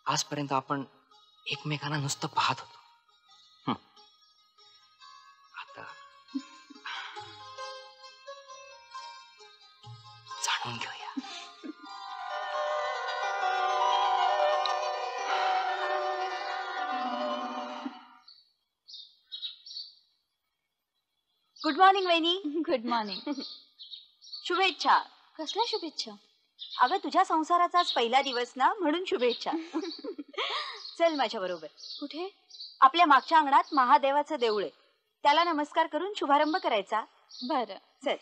आजपर्यंत आपण एकमेकांना नुसतं पाहत होतो. आता जाणून घेऊया. गुड मॉर्निंग वहिनी. Good morning. शुभेच्छा. कसल्या शुभेच्छा? अगं तुझ्या संसाराचा आज पहिला दिवस ना, म्हणून शुभेच्छा. चल माझ्या बरोबर. कुठे? आपल्या मागच्या अंगणात महादेवाचं देऊळ आहे, त्याला नमस्कार करून शुभारंभ करायचा. बरं चल.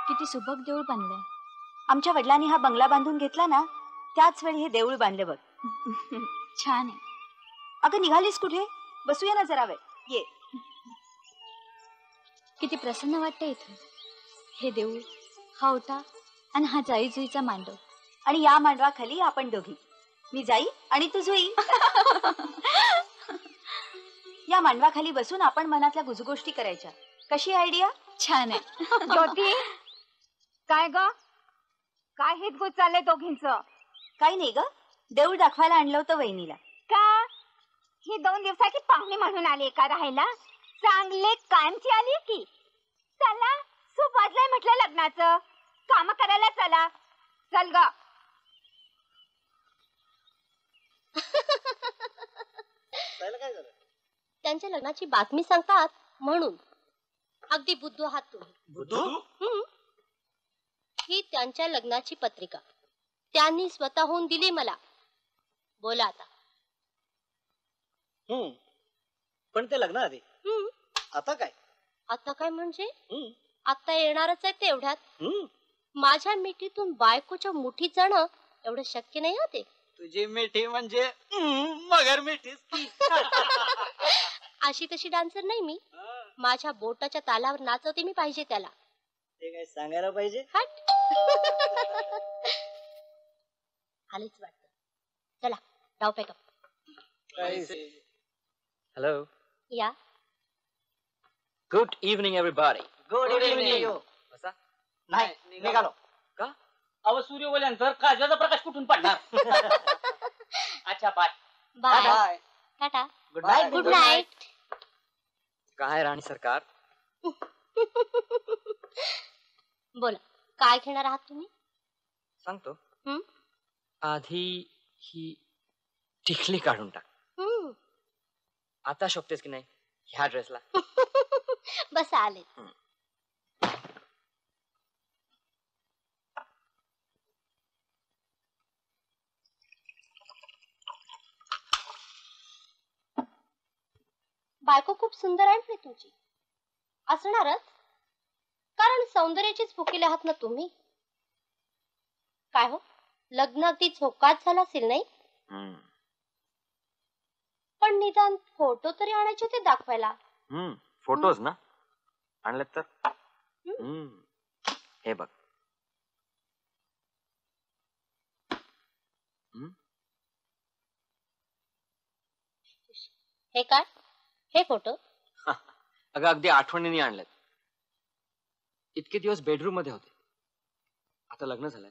किती सुबक देऊळ बांधलंय. आमच्या वडिलांनी हा बंगला बांधून घेतला ना, त्याच वेळी हे देऊळ बांधलं बघ. छान आहे. अगं निघालीस कुठे? बसूया ना जरा वेळ. ये. किती प्रसन्न वाटतं इथे. हे देऊळ, हा ओटा आणि हा जाई जुईचा मांडव. आणि या मांडवाखाली आपण दोघी, मी जाई आणि तू जुई. या मांडवाखाली बसून आपण मनातल्या गुजगोष्टी करायच्या. कशी आयडिया? छान आहे. ज्योती, काय ग, काय हेच गोष्ट चाललंय दोघींचं? काही नाही ग, देऊळ दाखवायला आणलं होतं वहिनीला. का ही 2 दिवसाची पाहुणी म्हणून आली का राहायला? चांगले कायमची आली की? चला, सूप वाजलंय म्हटलं लग्नाचं, काम करायला चला. चल ग. काय झालं? त्यांच्या लग्नाची बातमी सांगतात म्हणून. अगदी बुद्धू आहात तुम्ही. बुद्धू? ही त्यांच्या लग्नाची पत्रिका त्यांनी स्वतःहून दिली मला. बोला आता. पण ते लग्न आधी. आता काय? आता काय म्हणजे? आता येणारच आहे तेवढ्यात. माझ्या मिठीतून बायकोच्या मुठीत जाणं एवढं शक्य नाही होते. तुझी मिठी म्हणजे मगर मिठीच. अशी तशी डान्सर नाही मी. माझ्या बोटाच्या तालावर नाचवते मी पाहिजे त्याला. ते काय सांगायला पाहिजे? हट. आलेच वाटतं. चला डाव पॅकअप. हॅलो. या. Good evening everybody. Good evening. बसा. नाही निघालो. का? अव सूर्यवल्यानंतर काजळाचा प्रकाश कुठून पडणार? अच्छा bye. Bye. Tata. Good night. Good night. काय राणी सरकार? बोला, काय घेणार आहात तुम्ही? सांगतो. आधी ही टिकली काढून टाक. आता शोभतेस की नाही ह्या ड्रेसला? बस आले. बायको खूप सुंदर आहे ना तुमची. असणारच, कारण सौंदर्याचीच भुकेले आहात ना तुम्ही. काय हो, लग्न अगदी झोकात झाला असेल नाही? पण निदान फोटो तरी आणायचे होते दाखवायला. फोटोज ना आणले तर. हे बघ. हे काय? हे फोटो? अगं अगदी आठवणीने आणलेत. इतके दिवस बेडरूम मध्ये होते, आता लग्न झालंय.